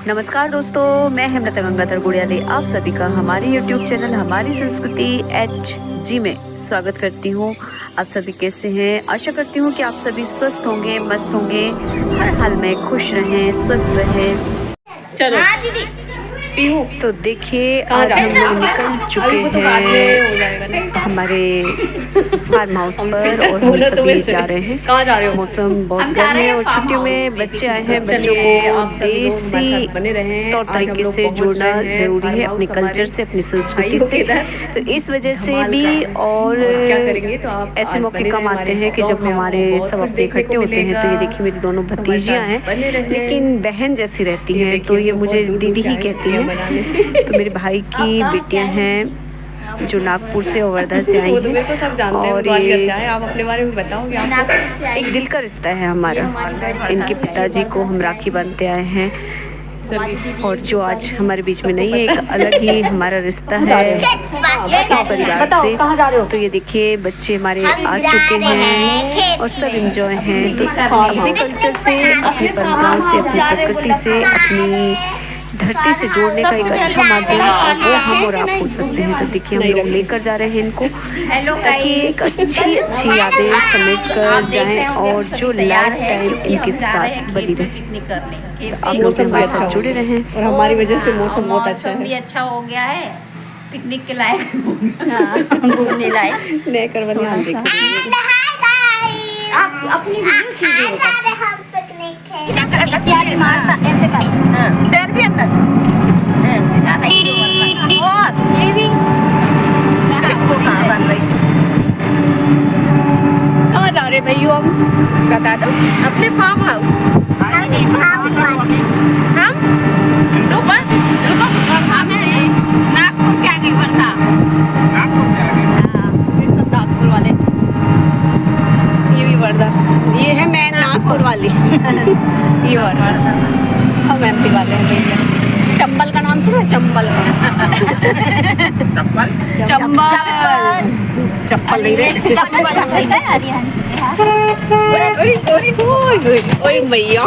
नमस्कार दोस्तों, मैं हेमलता गंगाधर गुड़ियाले आप सभी का हमारे YouTube चैनल हमारी संस्कृति HG में स्वागत करती हूँ। आप सभी कैसे हैं? आशा करती हूँ कि आप सभी स्वस्थ होंगे, मस्त होंगे, हर हाल में खुश रहें, स्वस्थ रहें। चलो पीहू तो देखिए आज हम लोग निकल चुके हैं हमारे फार्म हाउस पर और हम सभी जा रहे हैं। कहाँ जा रहे हो? मौसम बहुत गर्म है और छुट्टियों में बच्चे आए हैं। बच्चों को देसी तौर तरीके से जोड़ना जरूरी है अपने कल्चर से, अपनी संस्कृति से। तो इस वजह से भी और क्या करेंगे तो आप ऐसे मौके कम आते हैं कि जब हमारे सब अपने इकट्ठे होते हैं। तो ये देखिए मेरी दोनों भतीजियाँ हैं, लेकिन बहन जैसी रहती हैं, तो ये मुझे दीदी ही कहती हैं। तो मेरे भाई की बेटियां हैं जो नागपुर से और वर्धा से आई हैं। तो सब जानते हैं, और ग्वालियर से आए। आप अपने बारे में बताओगे? एक दिल का रिश्ता है हमारा। इनके पिताजी को हम राखी बांधते आए हैं और जो आज हमारे बीच में नहीं है, एक अलग ही हमारा रिश्ता है परिवार से। कहाँ जा रहे हो? तो ये देखिए बच्चे हमारे आ चुके हैं और सब एंजॉय हैं। तो अपने कल्चर से, अपनी परंपराओं से, अपनी प्रकृति से, अपनी धरती से जोड़ने का एक अच्छा माध्यम और वो हम और आप हो सकते हैं। तो देखिए हम लोग लेकर जा रहे हैं इनको ताकि एक अच्छी यादें समेट कर जाएं और जो लाइफ टाइम इनके साथ बनी रहे। आप लोग हमारे साथ जुड़े रहें और हमारी वजह से मौसम बहुत अच्छा है, भी अच्छा हो गया है, पिकनिक के लायक घूमने लायक। नए करवनिया हम देखते आप अपनी वीडियो कीजिए। प्यारी मारता ऐसे कर, पैर भी अंदर ऐसे ज्यादा ही और ये भी आपको कहाँ बन रही? कहाँ जा रहे भैया? हम बता दो। अपने फार्म हाउस। हम नागपुर के आगे बढ़ता। फिर सब नागपुर वाले, ये भी वर्धा, ये है मैं नागपुर वाली ये वर्धा, हम MP वाले हैं भैया। चंबल का नाम सुना है? चंबल चप्पल नहीं रहे, ओए भैया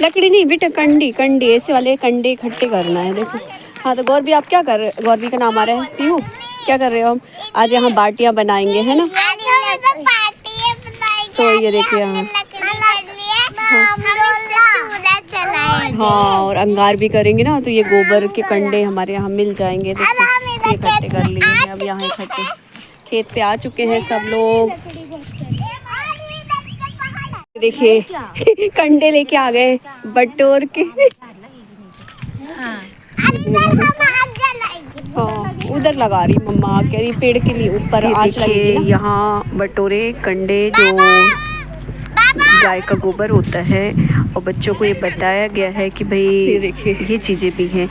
लकड़ी नहीं बेटा, कंडी ऐसे वाले कंडे इकट्ठे करना है। देखो हाँ, तो गौरवी आप क्या कर रहे हो? गौरवी का नाम आ रहा है पीहू, क्या कर रहे हो? हम आज यहाँ बाटियाँ बनाएंगे, है ना? तो ये देखिए हाँ, और अंगार भी करेंगे ना, तो ये गोबर के कंडे हमारे यहाँ मिल जाएंगे। देखो ये इकट्ठे कर लिए हैं, अब यहाँ इकट्ठे खेत पे आ चुके हैं सब लोग। देखिए कंडे लेके आ गए बटोर के। हाँ, उधर लगा रही मम्मा, कह रही पेड़ के लिए ऊपर आँच लगी ना। यहाँ बटोरे कंडे जो गाय का गोबर होता है और बच्चों को ये बताया गया है कि भाई ये चीज़ें भी हैं।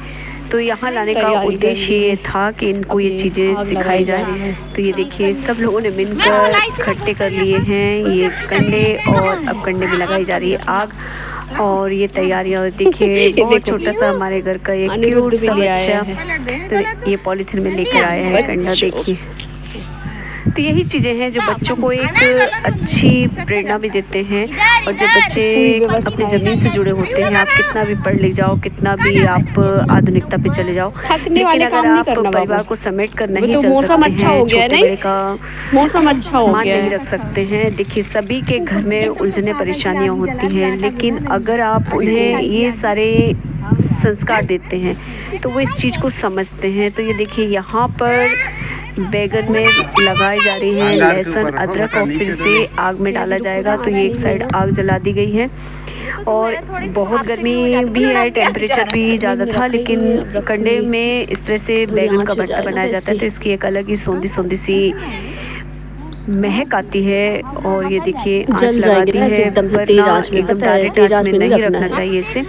तो यहाँ लाने का उद्देश्य ये था कि इनको ये चीज़ें सिखाई जाए। तो ये देखिए सब लोगों ने मिलकर इकट्ठे कर लिए हैं ये कंडे और अब कंडे में लगाई जा रही है आग। और ये तैयारियां देखिए, बहुत छोटा सा हमारे घर का एक क्यूट सा बच्चा तो ये पॉलीथिन में लेकर आया है कंडा। देखिए तो यही चीज़ें हैं जो बच्चों को एक अच्छी प्रेरणा भी देते हैं। और जब बच्चे अपने ज़मीन से जुड़े होते हैं, आप कितना भी पढ़ ले जाओ, कितना भी आप आधुनिकता पे चले जाओ, लेकिन अगर आप परिवार को समेट कर नहीं चल मौसम अच्छा हो गया छोटे बड़े का मौसम अच्छा हो मान गया नहीं रख सकते हैं। देखिए सभी के घर में उलझने परेशानियां होती हैं, लेकिन अगर आप उन्हें ये सारे संस्कार देते हैं तो वो इस चीज़ को समझते हैं। तो ये देखिए यहाँ पर बैगन में लगाई जा रही है लहसुन अदरक और फिर से आग में डाला जाएगा। तो ये एक साइड आग जला दी गई है और बहुत गर्मी भी है, टेम्परेचर भी ज़्यादा था, लेकिन कंडे में इस तरह से बैगन का भरता बनाया जाता है तो इसकी एक अलग ही सौंधी सौंधी सी महक आती है। और ये देखिए आँच लगा दी है, एकदम तेज आँच में नहीं रखना चाहिए इसे।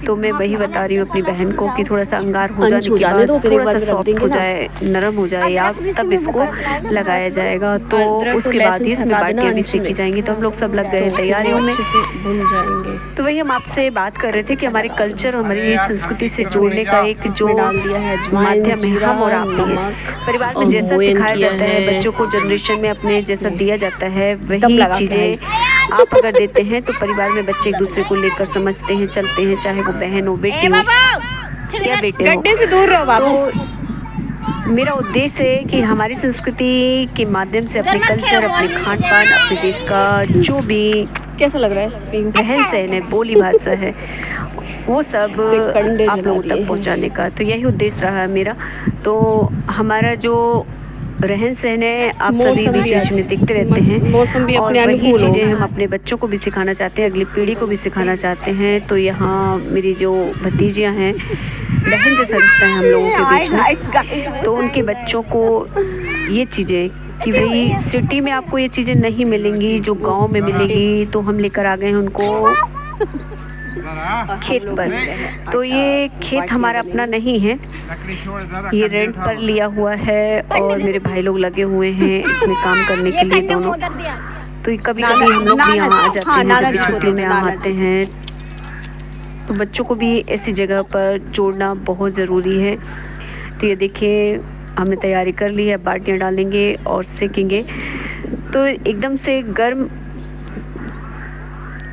तो मैं वही बता रही हूँ अपनी बहन को कि थोड़ा सा अंगार हो जाने के बाद थोड़ा सा सॉफ्ट हो जाए, नरम हो जाए आग, तब इसको लगाया जाएगा। तो उसके बाद ही इसमें बाटियाँ भी सेकी जाएंगी। तो हम लोग सब लग गए तैयारियों में। तो वही हम आपसे बात कर रहे थे कि हमारे कल्चर और हमारी संस्कृति से जोड़ने का एक जो माध्यम है हम और आप ही है। परिवार में जैसा सिखाया जाता है बच्चों को, जनरेशन में अपने जैसा दिया जाता है, वही चीज़ें आप अगर देते हैं तो परिवार में बच्चे एक दूसरे को लेकर समझते हैं, चलते हैं, चाहे वो बहन हो, बेटी हो या बेटे हो। गड्ढे से दूर रहो बाबू। तो मेरा उद्देश्य है कि हमारी संस्कृति के माध्यम से अपने कल्चर, अपने खान पान, अपने देश का जो भी कैसा लग रहा है रहन सहन है, बोली भाषा है, वो सब आप लोगों तक पहुंचाने का, तो यही उद्देश्य रहा है मेरा। तो हमारा जो रहन सहन है आप सभी बीच बीच में देखते रहते हैं, मौसम भी और अपने वही अनुकूल चीज़ें हो। हम अपने बच्चों को भी सिखाना चाहते हैं, अगली पीढ़ी को भी सिखाना चाहते हैं। तो यहाँ मेरी जो भतीजियाँ हैं, बहन जैसा रिश्ता है हम लोगों के बीच में, तो उनके बच्चों को ये चीज़ें कि भाई सिटी में आपको ये चीज़ें नहीं मिलेंगी जो गांव में मिलेगी, तो हम लेकर आ गए हैं उनको खेत पर। तो ये खेत हमारा अपना नहीं है, ये रेंट पर लिया हुआ है और मेरे भाई लोग लगे हुए हैं इसमें काम करने के लिए दोनों। तो कभी कभी हम लोग भी यहाँ आ जाते हैं, जब भी छुट्टियों में यहाँ आते हैं। तो बच्चों को भी ऐसी जगह पर जोड़ना बहुत ज़रूरी है। तो ये देखिए हमने तैयारी कर ली है, बाल्टियाँ डालेंगे और सेकेंगे। तो एकदम से गर्म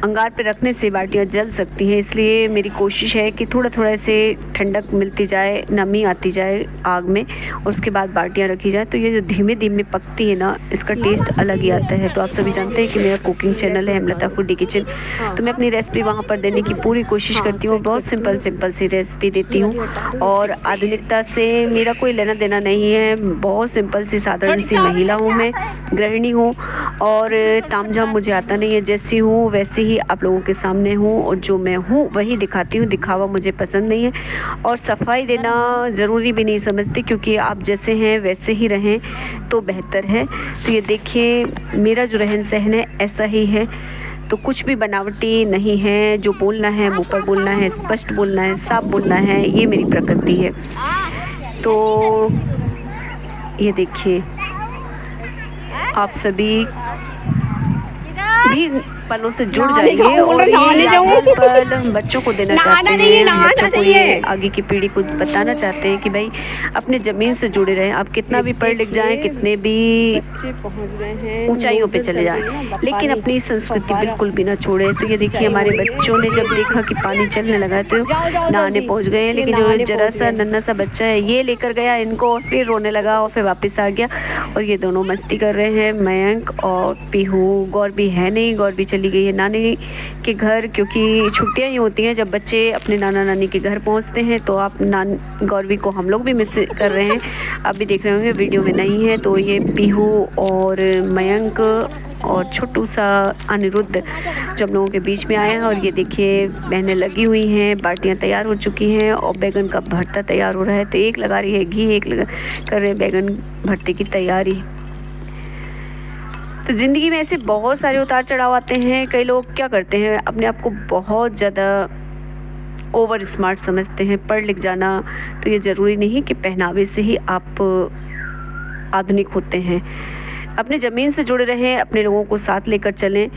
अंगार पे रखने से बाल्टियाँ जल सकती हैं, इसलिए मेरी कोशिश है कि थोड़ा थोड़ा ऐसे ठंडक मिलती जाए, नमी आती जाए आग में, और उसके बाद बाल्टियाँ रखी जाए। तो ये जो धीमे धीमे पकती है ना, इसका टेस्ट अलग ही आता है। तो आप सभी जानते हैं कि मेरा कुकिंग चैनल है हेमलता फूडी किचन, तो मैं अपनी रेसिपी वहाँ पर देने की पूरी कोशिश करती हूँ। बहुत सिंपल सी रेसिपी देती हूँ और आधुनिकता से मेरा कोई लेना देना नहीं है। बहुत सिंपल सी साधारण सी महिला हूँ, मैं गृहिणी हूँ और तामझाम मुझे आता नहीं है। जैसी हूँ वैसे ही आप लोगों के सामने हूँ और जो मैं हूँ वही दिखाती हूँ। दिखावा मुझे पसंद नहीं है और सफाई देना ज़रूरी भी नहीं समझती, क्योंकि आप जैसे हैं वैसे ही रहें तो बेहतर है। तो ये देखिए मेरा जो रहन सहन है ऐसा ही है, तो कुछ भी बनावटी नहीं है। जो बोलना है मुँह पर बोलना है, स्पष्ट बोलना है, साफ बोलना है, ये मेरी प्रकृति है। तो ये देखिए आप सभी भी पलों से जुड़ जाएंगे और ये पल बच्चों को देना चाहते हैं, बच्चों को ये आगे की पीढ़ी को बताना चाहते हैं कि भाई अपने ज़मीन से जुड़े रहें। आप कितना भी पढ़ लिख जाएं, कितने भी ऊंचाइयों पे चले जाएं, लेकिन अपनी संस्कृति बिल्कुल भी ना छोड़े। तो ये देखिए हमारे बच्चों ने जब देखा कि पानी चलने लगा तो नहाने पहुँच गए, लेकिन जो जरा सा नन्हा सा बच्चा है ये लेकर गया इनको और फिर रोने लगा और फिर वापस आ गया। और ये दोनों मस्ती कर रहे हैं, मयंक और पीहू। गौर भी है नहीं, गौर भी चली गई है नानी के घर, क्योंकि छुट्टियां ही होती हैं जब बच्चे अपने नाना नानी के घर पहुंचते हैं। तो आप गौरवी को हम लोग भी मिस कर रहे हैं, आप भी देख रहे होंगे वीडियो में नहीं है। तो ये पीहू और मयंक और छोटू सा अनिरुद्ध जो हम लोगों के बीच में आए हैं। और ये देखिए बहनें लगी हुई हैं, बाल्टियाँ तैयार हो चुकी हैं और बैगन का भरता तैयार हो रहा है। तो एक लगा रही है घी, एक कर रहे हैं बैगन भरते की तैयारी। तो ज़िंदगी में ऐसे बहुत सारे उतार चढ़ाव आते हैं। कई लोग क्या करते हैं, अपने आप को बहुत ज़्यादा ओवर स्मार्ट समझते हैं। पढ़ लिख जाना तो ये ज़रूरी नहीं कि पहनावे से ही आप आधुनिक होते हैं। अपने ज़मीन से जुड़े रहें, अपने लोगों को साथ लेकर चलें।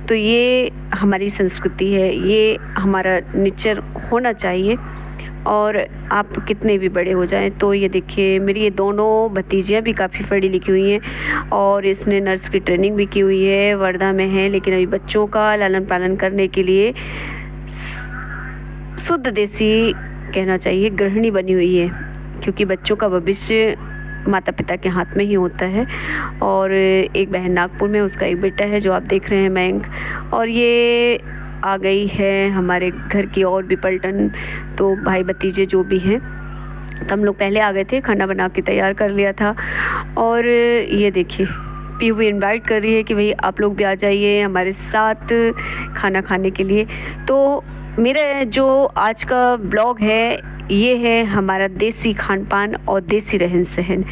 तो ये हमारी संस्कृति है, ये हमारा नेचर होना चाहिए। और आप कितने भी बड़े हो जाएं। तो ये देखिए मेरी ये दोनों भतीजियाँ भी काफ़ी पढ़ी लिखी हुई हैं और इसने नर्स की ट्रेनिंग भी की हुई है, वर्धा में है, लेकिन अभी बच्चों का लालन पालन करने के लिए शुद्ध देसी कहना चाहिए गृहिणी बनी हुई है, क्योंकि बच्चों का भविष्य माता पिता के हाथ में ही होता है। और एक बहन नागपुर में, उसका एक बेटा है जो आप देख रहे हैं मयंक, और ये आ गई है हमारे घर की और भी पलटन। तो भाई भतीजे जो भी हैं, तो हम लोग पहले आ गए थे, खाना बना के तैयार कर लिया था। और ये देखिए पीहू इनवाइट कर रही है कि भाई आप लोग भी आ जाइए हमारे साथ खाना खाने के लिए। तो मेरा जो आज का ब्लॉग है ये है हमारा देसी खान पान और देसी रहन सहन।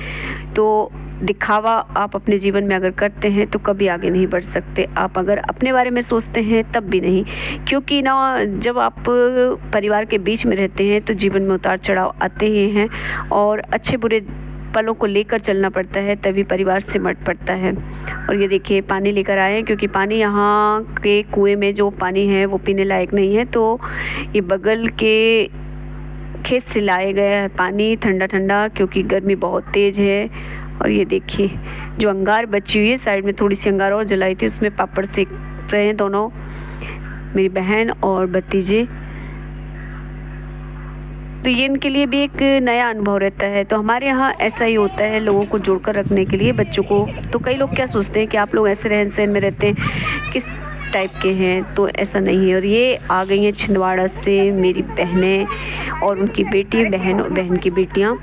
तो दिखावा आप अपने जीवन में अगर करते हैं तो कभी आगे नहीं बढ़ सकते। आप अगर अपने बारे में सोचते हैं तब भी नहीं, क्योंकि ना जब आप परिवार के बीच में रहते हैं तो जीवन में उतार चढ़ाव आते ही हैं और अच्छे बुरे पलों को लेकर चलना पड़ता है, तभी परिवार सिमट पड़ता है। और ये देखिए पानी लेकर आए हैं, क्योंकि पानी यहाँ के कुएं में जो पानी है वो पीने लायक नहीं है। तो ये बगल के खेत से लाए गया है पानी ठंडा ठंडा, क्योंकि गर्मी बहुत तेज़ है। और ये देखिए जो अंगार बची हुई है, साइड में थोड़ी सी अंगार और जलाई थी, उसमें पापड़ सेक रहे हैं दोनों, मेरी बहन और भतीजे। तो ये इनके लिए भी एक नया अनुभव रहता है। तो हमारे यहाँ ऐसा ही होता है, लोगों को जोड़कर रखने के लिए बच्चों को। तो कई लोग क्या सोचते हैं कि आप लोग ऐसे रहन सहन में रहते हैं, किस टाइप के हैं, तो ऐसा नहीं है। और ये आ गई हैं छिंदवाड़ा से मेरी बहनें और उनकी बेटी, बहन और बहन की बेटियाँ।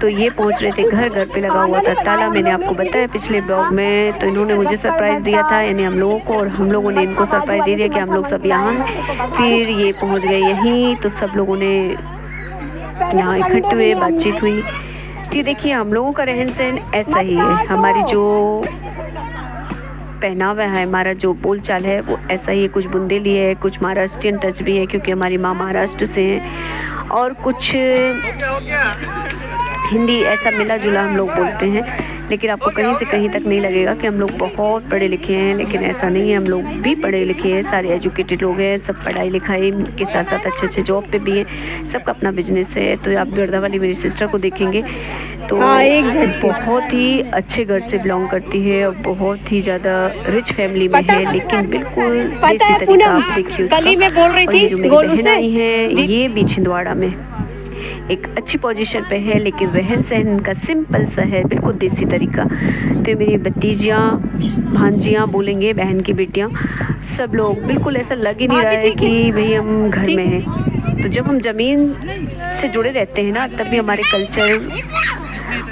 तो ये पहुंच रहे थे घर, घर पे लगा हुआ था ताला, मैंने आपको बताया पिछले ब्लॉग में। तो इन्होंने मुझे सरप्राइज़ दिया था, यानी हम लोगों को, और हम लोगों ने इनको सरप्राइज़ दे दिया कि हम लोग सब यहाँ। फिर ये पहुँच गए यहीं, तो सब लोगों ने यहाँ इकट्ठे हुए, बातचीत हुई। तो देखिए हम लोगों का रहन सहन ऐसा ही है, हमारी जो पहनावा है, हमारा जो बोलचाल है वो ऐसा ही है। कुछ बुंदेली है, कुछ महाराष्ट्रियन टच भी है क्योंकि हमारी माँ महाराष्ट्र से हैं, और कुछ हिंदी, ऐसा मिला जुला हम लोग बोलते हैं। लेकिन आपको कहीं से कहीं तक नहीं लगेगा कि हम लोग बहुत पढ़े लिखे हैं, लेकिन ऐसा नहीं है। हम लोग भी पढ़े लिखे हैं, सारे एजुकेटेड लोग हैं, सब पढ़ाई लिखाई के साथ साथ अच्छे अच्छे जॉब पे भी हैं, सबका अपना बिजनेस है। तो आप गर्दा वाली मेरी सिस्टर को देखेंगे तो बहुत ही अच्छे घर से बिलोंग करती है और बहुत ही ज़्यादा रिच फैमिली में है, लेकिन बिल्कुल देसी तरीका आप देखिए उसका। और ये जो मेरी बहन आई है ये भी छिंदवाड़ा में एक अच्छी पोजीशन पे है, लेकिन रहन सहन इनका सिंपल सा है, बिल्कुल देसी तरीका। तो मेरी भतीजियाँ, भांजियाँ बोलेंगे, बहन की बेटियाँ, सब लोग बिल्कुल ऐसा लग ही नहीं रहा है कि भाई हम घर में हैं। तो जब हम ज़मीन से जुड़े रहते हैं ना, तभी हमारे कल्चर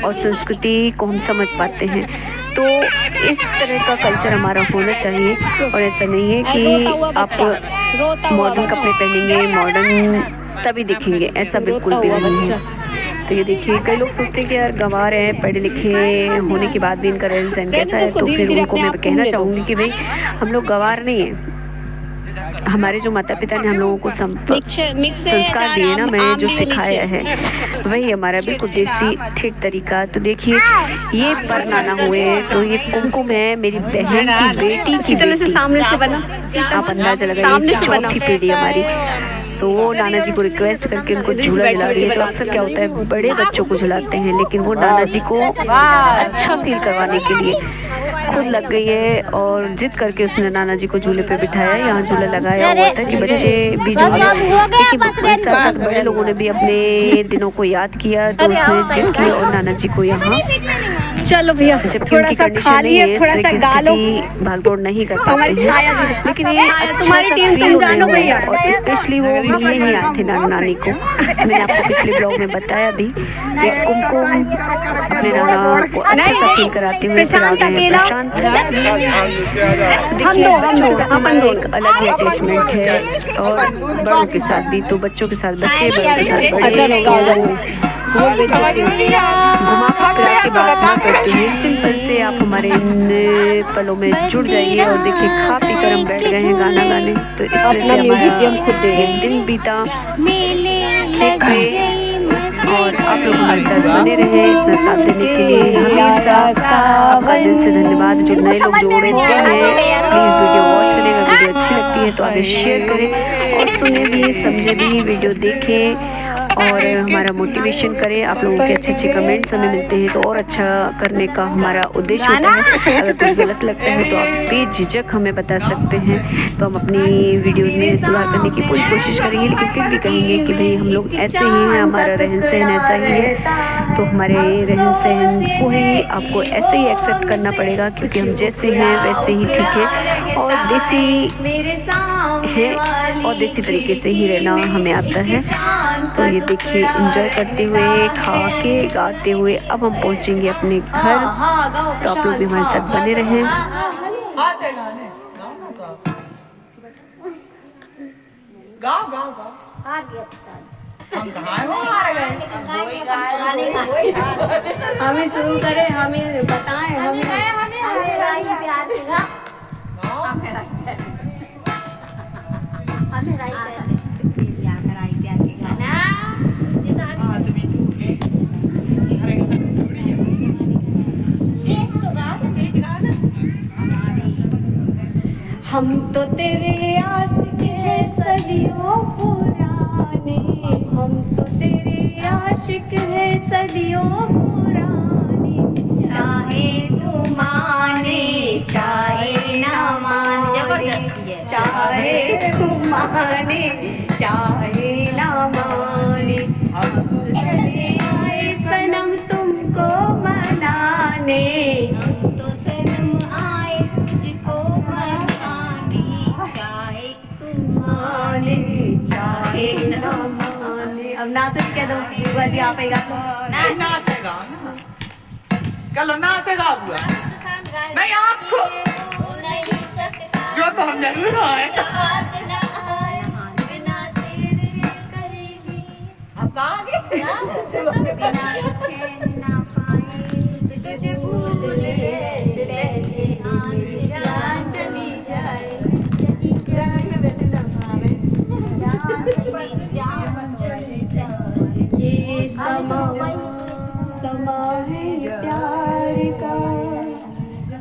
और संस्कृति को हम समझ पाते हैं। तो इस तरह का कल्चर हमारा होना चाहिए, और ऐसा नहीं है कि आप मॉडर्न कपड़े पहनेंगे, मॉडर्न तभी दिखेंगे, ऐसा बिल्कुल भी नहीं है। तो ये देखिए कई लोग सोचते हैं कि यार गंवार हैं, पढ़े लिखे होने के बाद भी इनका रहन सहन कैसा है। तो फिर उनको मैं कहना चाहूँगी कि भाई हम लोग गंवार नहीं हैं। हमारे जो माता पिता ने हम लोगों को संस्कार दिए ना, मैं जो सिखाया है वही हमारा बिल्कुल देसी ठेठ तरीका। तो देखिए ये परनाना हुए, तो ये कुमकुम है मेरी बहन की बेटी की बेटी, सामने से बना, आप अंदाजा लगाइए, चौथी पीढ़ी हमारी। तो वो नाना जी को रिक्वेस्ट करके उनको झूला झुला रही है। तो अक्सर क्या होता है, बड़े बच्चों को झुलाते हैं, लेकिन वो नाना जी को अच्छा फील करवाने के लिए खुद लग गई है और जिद करके उसने नाना जी को झूले पे बिठाया। यहाँ झूला लगाया हुआ था कि बच्चे भी झूले। देखिए बड़े लोगों ने भी अपने दिनों को याद किया, तो उसने जिद की और नाना जी को यहाँ। चलो भैया थोड़ा सा खा लिए, थोड़ा सा गालो, भागदौड़ नहीं कर पाते हैं, लेकिन ये तुम्हारी टीम तुम जानो भैया। और स्पेशली वो मिलने ही आए थे नाना नानी को। मैंने आपको पिछले ब्लॉग में बताया भी, एक कुमकुम अपने नाना को अच्छा सा फील कराते हुए प्रशांत देखिए बच्चों एक अलग ही अटैचमेंट है, और बड़ों के साथ भी। तो बच्चों के साथ बच्चे, बड़ों के साथ बड़े। घुमा फिरा के बात ना करते हुए सिंपल से आप हमारे इन पलों में जुड़ जाइए। और देखिए खा पी कर हम बैठ गए हैं गाना गाने। तो इस तरह से हमारा एक दिन बीता खेत में, और आप लोग हमारे साथ बने रहे इतना साथ देने के लिए हमेशा आपका दिल से धन्यवाद। जो नए लोग जोड़े हैं प्लीज़ वीडियो वॉच करें, अगर वीडियो अच्छी लगती है तो आगे शेयर करें, और सुने भी समझे भी, वीडियो देखें और हमारा मोटिवेशन करें। आप लोगों के अच्छे अच्छे कमेंट्स हमें मिलते हैं, तो और अच्छा करने का हमारा उद्देश्य होता है। अगर कुछ गलत लगता है तो आप बेझिझक हमें बता सकते हैं, तो हम अपनी वीडियो में सुधार करने की पूरी कोशिश करेंगे। लेकिन फिर भी कहेंगे कि भाई हम लोग ऐसे ही हैं, हमारा रहन सहन ऐसा ही है, तो हमारे रहन सहन को ही आपको ऐसे ही एक्सेप्ट करना पड़ेगा, क्योंकि हम जैसे हैं वैसे ही ठीक है, और देसी है और देसी तरीके से ही रहना हमें आता है। तो ये देखिए एंजॉय करते हुए, खा के, गाते हुए अब हम पहुंचेंगे अपने घर। तो आप लोग भी हमारे साथ बने रहें। हमें शुरू करें, हमें बताएं, हम तो तेरे आशिक हैं सदियों पुराने, हम तो तेरे आशिक हैं सदियों पुराने, चाहे तू माने चाहे ना माने। जबरदस्ती है। चाहे तुम माने चाहे ना माने, हम चले आए सनम तुमको मनाने। हम तो सनम आए तुझको मनाने, चाहे तुम माने चाहे ना माने। अब ना से कह दो बुआ जी, आप ही गा लो। नाचेगा ना, कल नाचेगा बुआ। नहीं आपको नहीं सकता जो तो हम जरूर आए। बात ना आए बिना तेरे करेगी। अब आगे बिना चैन ना पाए तुझे भूले से पहले जान चली जाए। जान चली जाए। ये समा है प्यार का,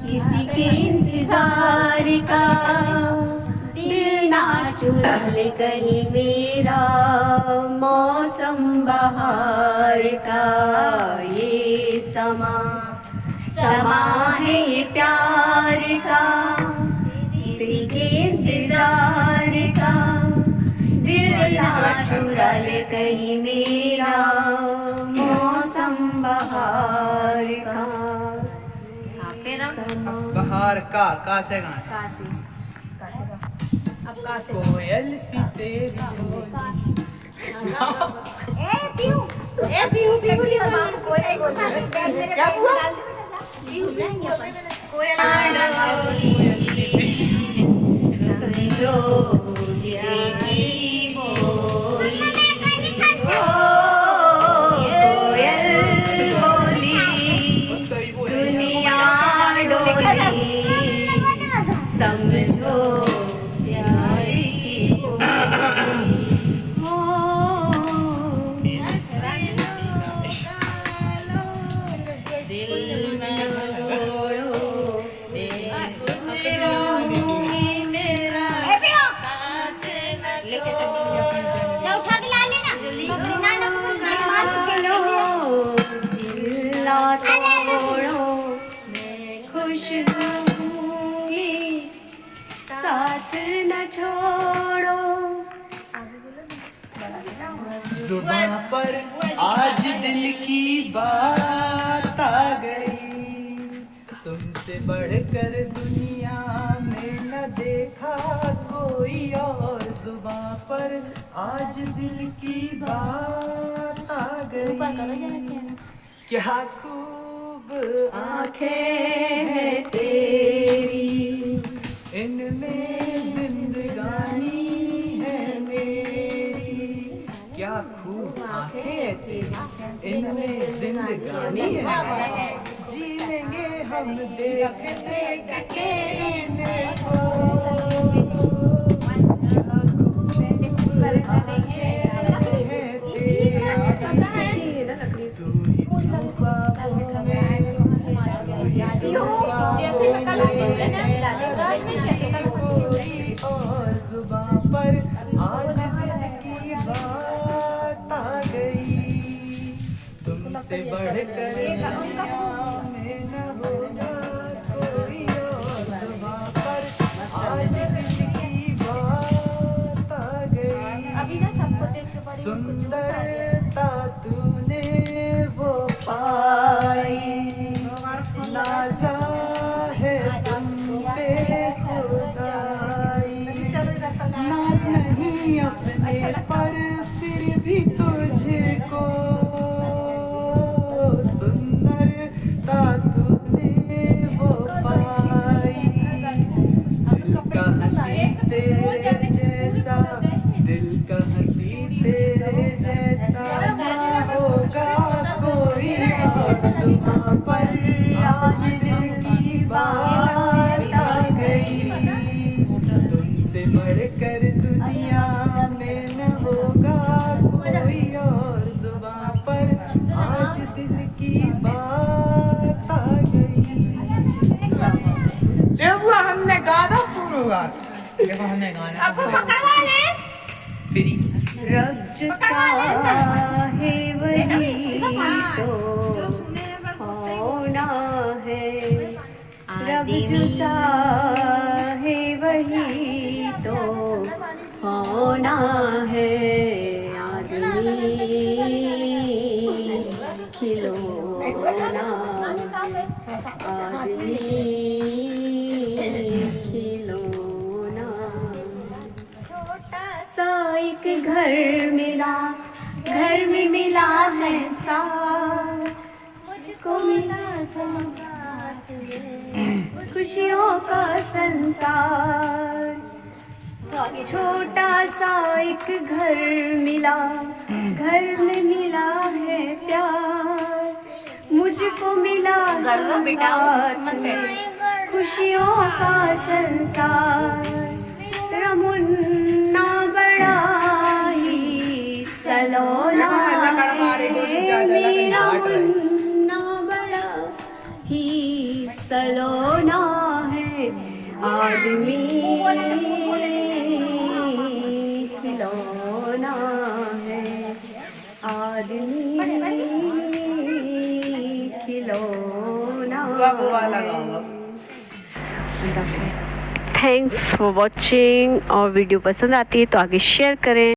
किसी के इंतजार का, दिल ना चुरा कहीं मेरा मौसम बहार का। ये समा है ये प्यार का, किसी के इंतजार का, दिल ना चुरा ले कहीं मेरा मौसम बहार का। फिर बाहर का से गाना। कोयल सी तेरी समझो प्यारी दिल में खुश रहूंगी साथ न छोड़ो। जुबां पर आज दिल की बात आ गई, तुमसे बढ़कर दुनिया में न देखा कोई और। जुबां पर आज दिल की बात आ गई, क्या खूब आंखें हैं तेरी, इनमें जिंदगानी है मेरी। क्या खूब आंखें तेरी, इनमें जिंदगानी है। जी लेंगे हम देख देख के इनको। क्या खूब आंखें हैं तेरी, तू ही ख्वाबों में, कोई और। जुबां पर आज दिल की बात आ गई, तुमसे बढ़कर दुनिया में न होगा कोई और। जुबां पर आज दिल की बात आ गई, सुंदरता तूने वो पाई, नाज़ा है तुम पे खुदाई। नाज नहीं अपने पर फिर भी तुझको, सुंदरता तूने वो पाई। दिल का हंसी तेरे जैसा, दिल का हंसी तेरे जैसा ना होगा कोई और। जुबां पर आज दिल की बात आ गई, तुमसे बढ़कर दुनिया में न होगा कोई और। जुबां पर आज दिल की बात आ गई। ये बुआ हमने गाना पूरा देखो, हमने गाना फिर रब जो चाहे वही तो होना है, रब जो चाहे वही है आदमी खिलौना, आदमी खिलौना। छोटा सा एक घर मिला, घर में मिला संसार, मुझको मिला सौगात में खुशियों का संसार। छोटा सा एक घर मिला, घर में मिला है प्यार, मुझको मिला सौगात में खुशियों का संसार। तेरा मुन्ना बड़ा ही सलोना है, मेरा मुन्ना बड़ा ही सलोना है, आदमी खिलौना है, आदमी खिलौना। Thanks for watching. और वीडियो पसंद आती है तो आगे शेयर करें।